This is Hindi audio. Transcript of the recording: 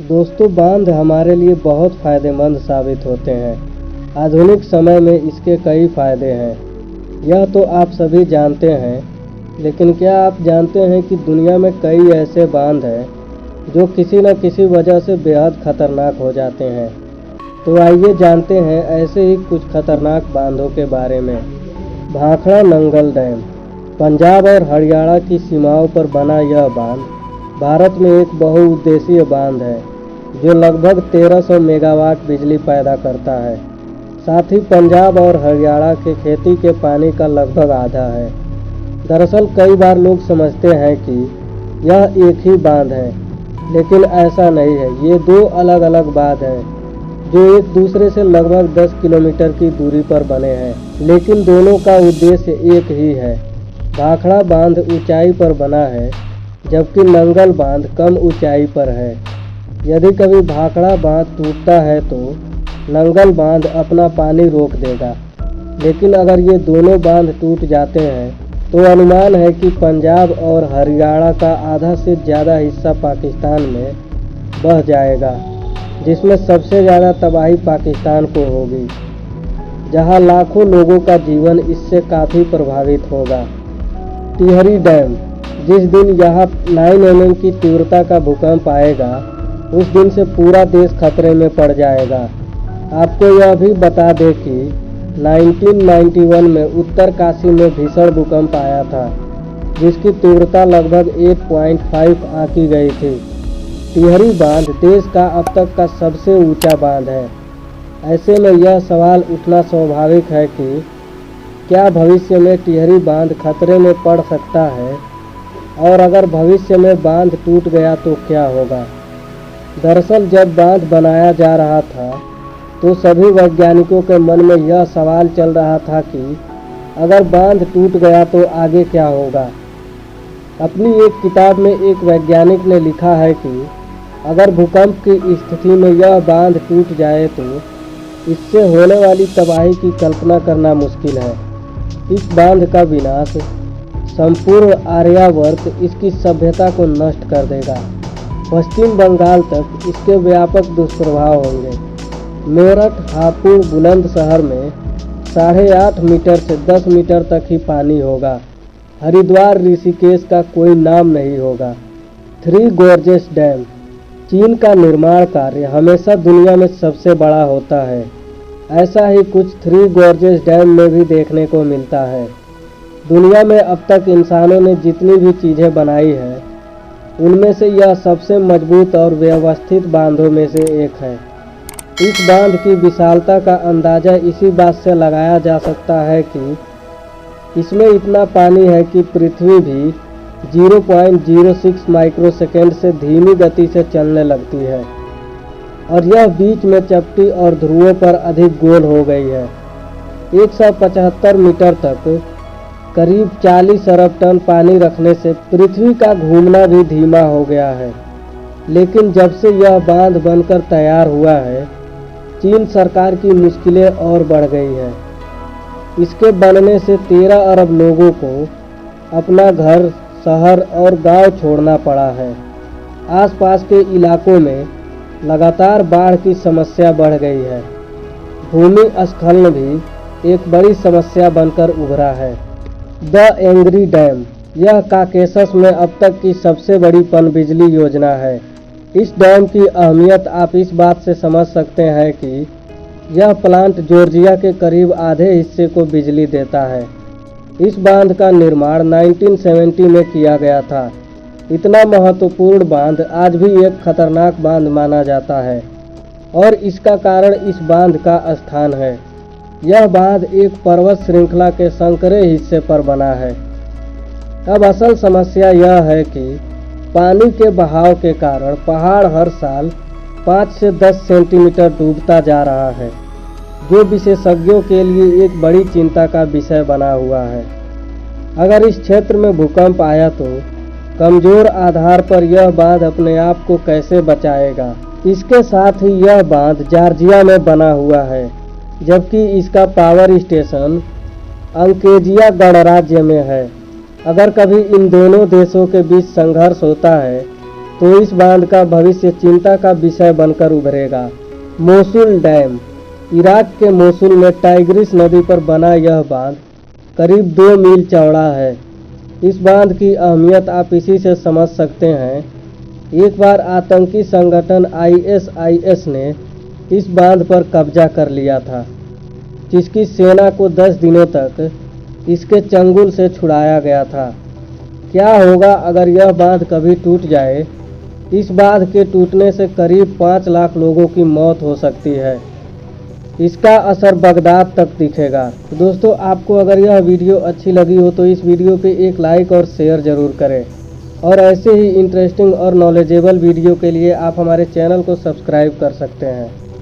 दोस्तों, बांध हमारे लिए बहुत फ़ायदेमंद साबित होते हैं। आधुनिक समय में इसके कई फ़ायदे हैं, यह तो आप सभी जानते हैं। लेकिन क्या आप जानते हैं कि दुनिया में कई ऐसे बांध हैं जो किसी न किसी वजह से बेहद ख़तरनाक हो जाते हैं। तो आइए जानते हैं ऐसे ही कुछ खतरनाक बांधों के बारे में। भाखड़ा नंगल डैम पंजाब और हरियाणा की सीमाओं पर बना यह बांध भारत में एक बहुउद्देशीय बांध है जो लगभग 1300 मेगावाट बिजली पैदा करता है। साथ ही पंजाब और हरियाणा के खेती के पानी का लगभग आधा है। दरअसल कई बार लोग समझते हैं कि यह एक ही बांध है, लेकिन ऐसा नहीं है। ये दो अलग अलग बांध हैं जो एक दूसरे से लगभग 10 किलोमीटर की दूरी पर बने हैं, लेकिन दोनों का उद्देश्य एक ही है। भाखड़ा बांध ऊंचाई पर बना है, जबकि नंगल बांध कम ऊंचाई पर है। यदि कभी भाखड़ा बांध टूटता है तो नंगल बांध अपना पानी रोक देगा, लेकिन अगर ये दोनों बांध टूट जाते हैं तो अनुमान है कि पंजाब और हरियाणा का आधा से ज़्यादा हिस्सा पाकिस्तान में बह जाएगा, जिसमें सबसे ज़्यादा तबाही पाकिस्तान को होगी, जहां लाखों लोगों का जीवन इससे काफ़ी प्रभावित होगा। टिहरी डैम जिस दिन यहाँ 9 mm की तीव्रता का भूकंप आएगा, उस दिन से पूरा देश खतरे में पड़ जाएगा। आपको यह भी बता दें कि 1991 में उत्तरकाशी में भीषण भूकंप आया था, जिसकी तीव्रता लगभग 8.5 आंकी गई थी। टिहरी बांध देश का अब तक का सबसे ऊंचा बांध है। ऐसे में यह सवाल उठना स्वाभाविक है कि क्या भविष्य में टिहरी बांध खतरे में पड़ सकता है, और अगर भविष्य में बांध टूट गया तो क्या होगा। दरअसल जब बांध बनाया जा रहा था तो सभी वैज्ञानिकों के मन में यह सवाल चल रहा था कि अगर बांध टूट गया तो आगे क्या होगा। अपनी एक किताब में एक वैज्ञानिक ने लिखा है कि अगर भूकंप की स्थिति में यह बांध टूट जाए तो इससे होने वाली तबाही की कल्पना करना मुश्किल है। इस बांध का विनाश संपूर्ण आर्यावर्त इसकी सभ्यता को नष्ट कर देगा। पश्चिम बंगाल तक इसके व्यापक दुष्प्रभाव होंगे। मेरठ, हापुड़, बुलंदशहर में 8.5 मीटर से 10 मीटर तक ही पानी होगा। हरिद्वार, ऋषिकेश का कोई नाम नहीं होगा। थ्री गॉर्जेस डैम चीन का निर्माण कार्य हमेशा दुनिया में सबसे बड़ा होता है। ऐसा ही कुछ थ्री गॉर्जेस डैम में भी देखने को मिलता है। दुनिया में अब तक इंसानों ने जितनी भी चीज़ें बनाई हैं, उनमें से यह सबसे मजबूत और व्यवस्थित बांधों में से एक है। इस बांध की विशालता का अंदाज़ा इसी बात से लगाया जा सकता है कि इसमें इतना पानी है कि पृथ्वी भी 0.06 माइक्रोसेकंड से धीमी गति से चलने लगती है, और यह बीच में चपटी और ध्रुवों पर अधिक गोल हो गई है। 175 मीटर तक करीब 40 अरब टन पानी रखने से पृथ्वी का घूमना भी धीमा हो गया है। लेकिन जब से यह बांध बनकर तैयार हुआ है, चीन सरकार की मुश्किलें और बढ़ गई हैं। इसके बनने से 13 अरब लोगों को अपना घर, शहर और गांव छोड़ना पड़ा है। आसपास के इलाकों में लगातार बाढ़ की समस्या बढ़ गई है। भूमि स्खलन भी एक बड़ी समस्या बनकर उभरा है। द एंग्री डैम यह काकेशस में अब तक की सबसे बड़ी पनबिजली योजना है। इस डैम की अहमियत आप इस बात से समझ सकते हैं कि यह प्लांट जॉर्जिया के करीब आधे हिस्से को बिजली देता है। इस बांध का निर्माण 1970 में किया गया था। इतना महत्वपूर्ण बांध आज भी एक खतरनाक बांध माना जाता है, और इसका कारण इस बांध का स्थान है। यह बांध एक पर्वत श्रृंखला के संकरे हिस्से पर बना है। अब असल समस्या यह है कि पानी के बहाव के कारण पहाड़ हर साल 5 से 10 सेंटीमीटर डूबता जा रहा है, जो विशेषज्ञों के लिए एक बड़ी चिंता का विषय बना हुआ है। अगर इस क्षेत्र में भूकंप आया तो कमजोर आधार पर यह बांध अपने आप को कैसे बचाएगा। इसके साथ ही यह बांध जॉर्जिया में बना हुआ है, जबकि इसका पावर स्टेशन अंकेजिया गणराज्य में है। अगर कभी इन दोनों देशों के बीच संघर्ष होता है तो इस बांध का भविष्य चिंता का विषय बनकर उभरेगा। Mosul dam. इराक के मोसुल में टाइग्रिस नदी पर बना यह बांध करीब 2 मील चौड़ा है। इस बांध की अहमियत आप इसी से समझ सकते हैं। एक बार आतंकी संगठन ISIS ने इस बांध पर कब्जा कर लिया था, जिसकी सेना को 10 दिनों तक इसके चंगुल से छुड़ाया गया था। क्या होगा अगर यह बांध कभी टूट जाए? इस बांध के टूटने से करीब 5 लाख लोगों की मौत हो सकती है। इसका असर बगदाद तक दिखेगा। तो दोस्तों, आपको अगर यह वीडियो अच्छी लगी हो तो इस वीडियो पे एक लाइक और शेयर ज़रूर करें, और ऐसे ही इंटरेस्टिंग और नॉलेजेबल वीडियो के लिए आप हमारे चैनल को सब्सक्राइब कर सकते हैं।